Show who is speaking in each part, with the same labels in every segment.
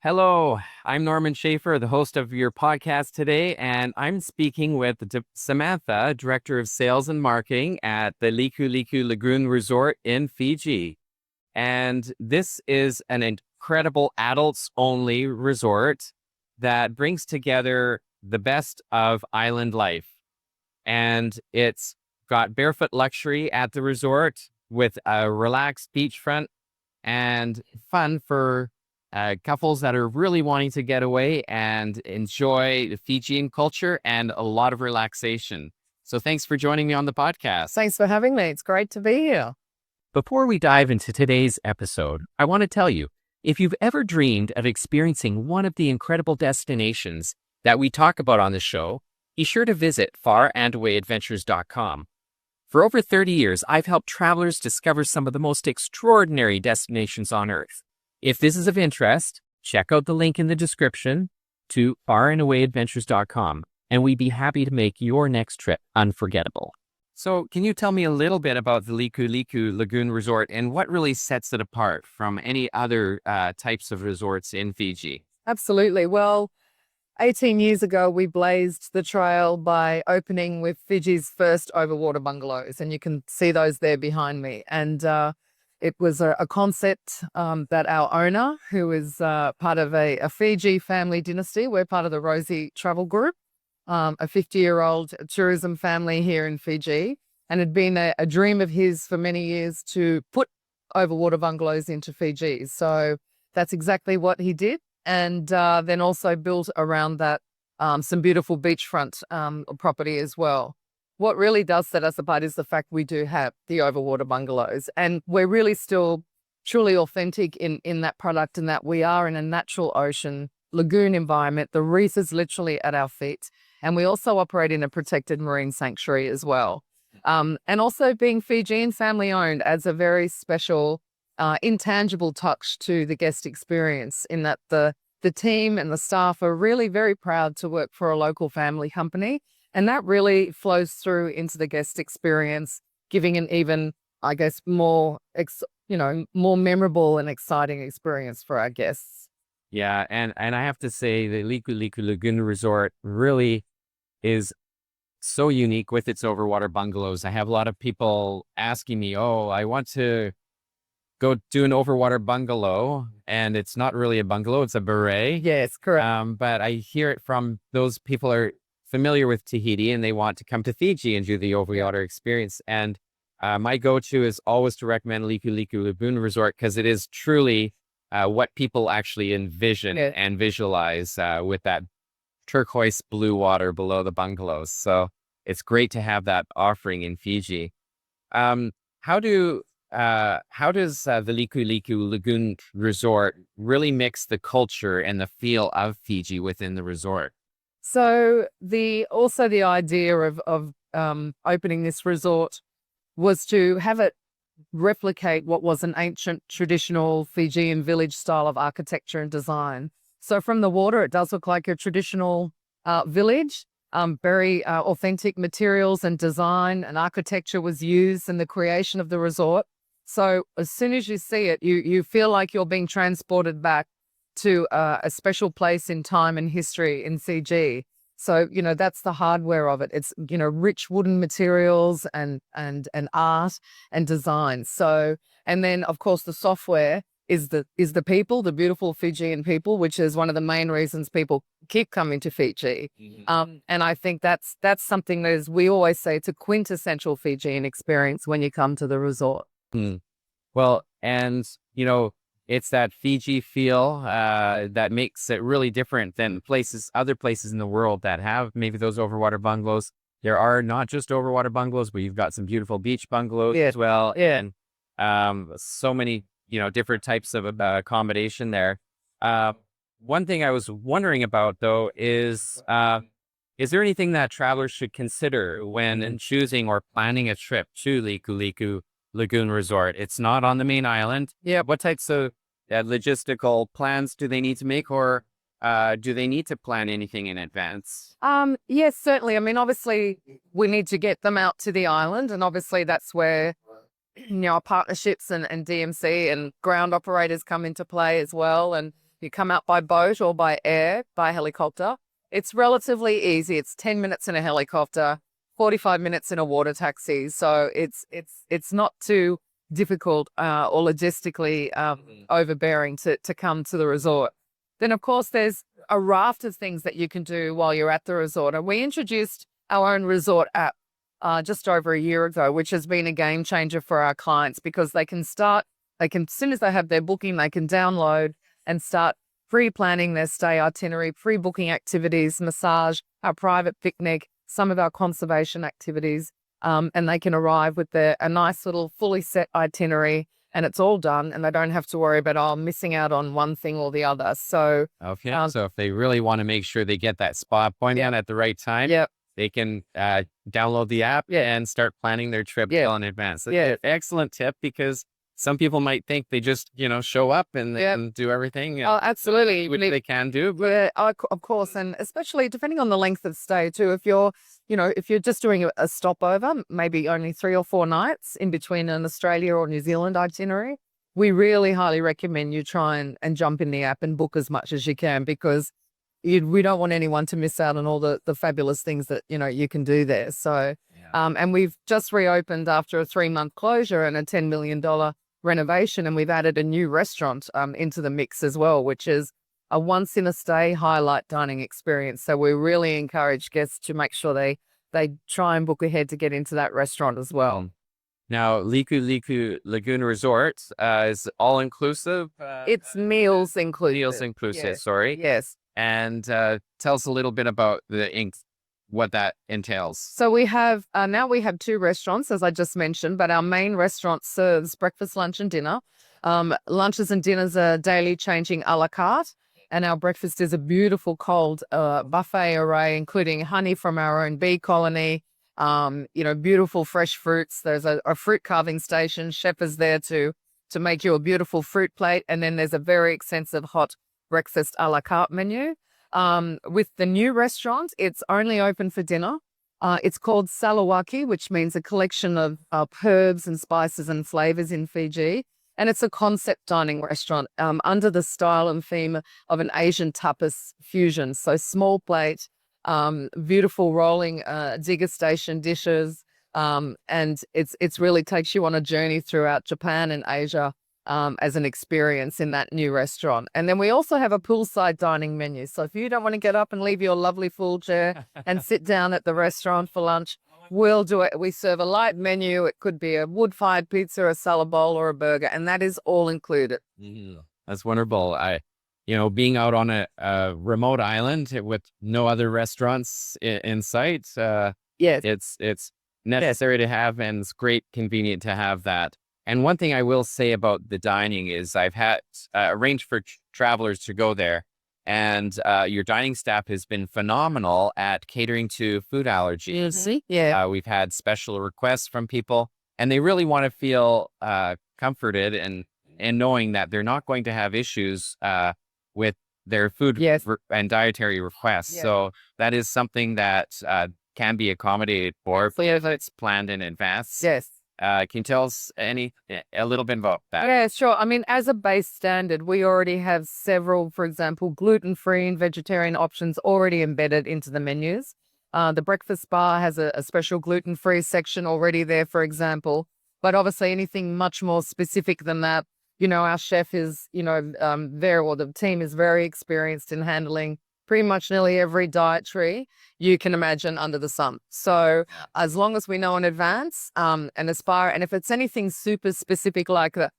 Speaker 1: Hello, I'm Norman Schaefer, the host of your podcast today, and I'm speaking with Samantha, Director of Sales and Marketing at the Likuliku Lagoon Resort in Fiji. And this is an incredible adults-only resort that brings together the best of island life. And it's got barefoot luxury at the resort with a relaxed beachfront and fun for couples that are really wanting to get away and enjoy the Fijian culture and a lot of relaxation. So thanks for joining me on the podcast.
Speaker 2: Thanks for having me. It's great to be here.
Speaker 1: Before we dive into today's episode, I want to tell you, if you've ever dreamed of experiencing one of the incredible destinations that we talk about on the show, be sure to visit farandawayadventures.com. For over 30 years, I've helped travelers discover some of the most extraordinary destinations on Earth. If this is of interest, check out the link in the description to farandawayadventures.com, and we'd be happy to make your next trip unforgettable. So can you tell me a little bit about the Likuliku Lagoon Resort and what really sets it apart from any other types of resorts in Fiji?
Speaker 2: Absolutely. Well, 18 years ago, we blazed the trail by opening with Fiji's first overwater bungalows, and you can see those there behind me. And it was a concept that our owner, who is part of a Fiji family dynasty, we're part of the Rosie Travel Group, a 50-year-old tourism family here in Fiji, and it had been a dream of his for many years to put overwater bungalows into Fiji. So that's exactly what he did. And then also built around that some beautiful beachfront property as well. What really does set us apart is the fact we do have the overwater bungalows, and we're really still truly authentic in that product, and that we are in a natural ocean lagoon environment. The reef is literally at our feet, and we also operate in a protected marine sanctuary as well. And also being Fijian family owned adds a very special intangible touch to the guest experience, in that the team and the staff are really very proud to work for a local family company. And that really flows through into the guest experience, giving an even, I guess, more memorable and exciting experience for our guests.
Speaker 1: Yeah, and I have to say the Likuliku Lagoon Resort really is so unique with its overwater bungalows. I have a lot of people asking me, oh, I want to go do an overwater bungalow, and it's not really a bungalow, it's a beret.
Speaker 2: Yes, correct.
Speaker 1: But I hear it from those people are familiar with Tahiti and they want to come to Fiji and do the overwater experience. And my go-to is always to recommend Likuliku Lagoon Resort, because it is truly what people actually envision and visualize with that turquoise blue water below the bungalows. So it's great to have that offering in Fiji. How does the Likuliku Lagoon Resort really mix the culture and the feel of Fiji within the resort?
Speaker 2: So the idea of opening this resort was to have it replicate what was an ancient traditional Fijian village style of architecture and design. So from the water, it does look like a traditional village. Very authentic materials and design and architecture was used in the creation of the resort. So as soon as you see it, you feel like you're being transported back to a special place in time and history in Fiji. So, that's the hardware of it. It's, rich wooden materials and art and design. So, and then of course the software is the people, the beautiful Fijian people, which is one of the main reasons people keep coming to Fiji.
Speaker 1: Mm-hmm.
Speaker 2: And I think that's something that is, we always say, it's a quintessential Fijian experience when you come to the resort.
Speaker 1: Mm. Well, and it's that Fiji feel that makes it really different than other places in the world that have maybe those overwater bungalows. There are not just overwater bungalows, but you've got some beautiful beach bungalows as well.
Speaker 2: Yeah.
Speaker 1: And so many, different types of accommodation there. One thing I was wondering about, though, is there anything that travelers should consider when choosing or planning a trip to Likuliku Lagoon Resort? It's not on the main island.
Speaker 2: Yeah.
Speaker 1: What types of logistical plans do they need to make, or do they need to plan anything in advance?
Speaker 2: Yes, certainly. I mean, obviously, we need to get them out to the island, and obviously that's where our partnerships and DMC and ground operators come into play as well. And You come out by boat or by air, by helicopter. It's relatively easy. It's 10 minutes in a helicopter, 45 minutes in a water taxi. So it's not too difficult or logistically overbearing to come to the resort. Then, of course, there's a raft of things that you can do while you're at the resort. And we introduced our own resort app just over a year ago, which has been a game changer for our clients because as soon as they have their booking, they can download and start pre-planning their stay itinerary, pre-booking activities, massage, our private picnic, some of our conservation activities, and they can arrive with a nice little fully set itinerary, and it's all done, and they don't have to worry about missing out on one thing or the other. So,
Speaker 1: Okay. So if they really want to make sure they get that spa appointment at the right time, they can download the app and start planning their trip well in advance. That's an excellent tip because some people might think they just, show up and they can do everything.
Speaker 2: Oh, absolutely.
Speaker 1: Which they can do.
Speaker 2: Of course. And especially depending on the length of stay too. If you're just doing a stopover, maybe only 3 or 4 nights in between an Australia or New Zealand itinerary, we really highly recommend you try and jump in the app and book as much as you can because we don't want anyone to miss out on all the fabulous things that, you can do there. So, and we've just reopened after a 3-month closure and a $10 million renovation, and we've added a new restaurant into the mix as well, which is a once-in-a-stay highlight dining experience. So we really encourage guests to make sure they try and book ahead to get into that restaurant as well.
Speaker 1: Now, Likuliku Lagoon Resort is all-inclusive?
Speaker 2: It's meals inclusive.
Speaker 1: Meals inclusive, sorry.
Speaker 2: Yes.
Speaker 1: And tell us a little bit about what that entails.
Speaker 2: So we have now we have 2 restaurants, as I just mentioned, but our main restaurant serves breakfast, lunch, and dinner. Lunches and dinners are daily changing a la carte, and our breakfast is a beautiful cold buffet array, including honey from our own bee colony. Beautiful fresh fruits. There's a fruit carving station. Chef is there to make you a beautiful fruit plate, and then there's a very extensive hot breakfast a la carte menu. With the new restaurant, it's only open for dinner. It's called Salawaki, which means a collection of herbs and spices and flavors in Fiji. And it's a concept dining restaurant under the style and theme of an Asian tapas fusion. So small plate, beautiful rolling degustation dishes. And it's really takes you on a journey throughout Japan and Asia as an experience in that new restaurant. And then we also have a poolside dining menu. So if you don't want to get up and leave your lovely full chair and sit down at the restaurant for lunch, we'll do it. We serve a light menu. It could be a wood-fired pizza, a salad bowl, or a burger, and that is all included.
Speaker 1: That's wonderful. Being out on a remote island with no other restaurants in sight, it's necessary to have, and it's great, convenient to have that. And one thing I will say about the dining is I've had arranged for travelers to go there, and your dining staff has been phenomenal at catering to food allergies. We've had special requests from people, and they really want to feel comforted and knowing that they're not going to have issues with their food and dietary requests. So that is something that can be accommodated for if it's planned in advance. Can you tell us a little bit about that?
Speaker 2: Yeah, sure. I mean, as a base standard, we already have several, for example, gluten-free and vegetarian options already embedded into the menus. The breakfast bar has a special gluten-free section already there, for example. But obviously anything much more specific than that, our chef is, the team is very experienced in handling pretty much nearly every dietary you can imagine under the sun. So as long as we know in advance and if it's anything super specific like a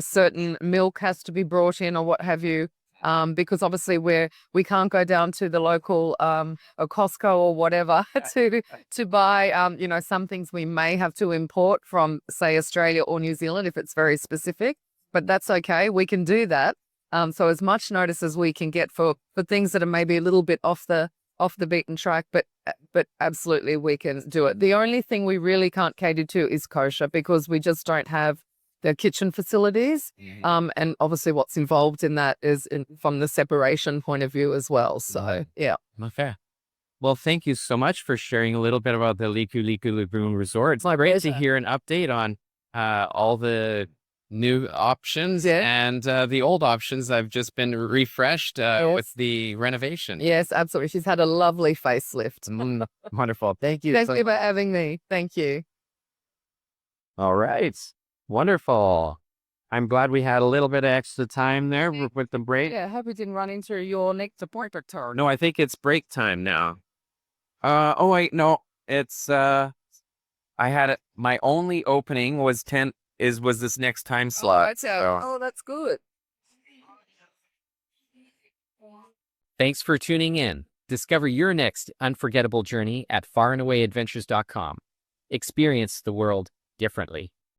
Speaker 2: certain milk has to be brought in or what have you, because obviously we can't go down to the local or Costco or whatever to buy, some things we may have to import from, say, Australia or New Zealand if it's very specific, but that's okay. We can do that. So as much notice as we can get for things that are maybe a little bit off the beaten track, but absolutely we can do it. The only thing we really can't cater to is kosher because we just don't have the kitchen facilities. And obviously what's involved in that is from the separation point of view as well. So,
Speaker 1: Okay. Well, thank you so much for sharing a little bit about the Likuliku Lagoon Resort. It's great to hear an update on all the new options,
Speaker 2: Yeah.
Speaker 1: and the old options I've just been refreshed with
Speaker 2: Yes.
Speaker 1: the renovation.
Speaker 2: Yes, absolutely. She's had a lovely facelift.
Speaker 1: Wonderful. Thank you.
Speaker 2: Thank you for having me. Thank you.
Speaker 1: All right. Wonderful. I'm glad we had a little bit of extra time there with the break.
Speaker 2: Yeah, I hope we didn't run into your next appointment.
Speaker 1: No, I think it's break time now. Oh wait, no. It's I had it, my only opening was 10 was this next time slot.
Speaker 2: Oh, that's good.
Speaker 1: Thanks for tuning in. Discover your next unforgettable journey at farandawadventures.com. Experience the world differently.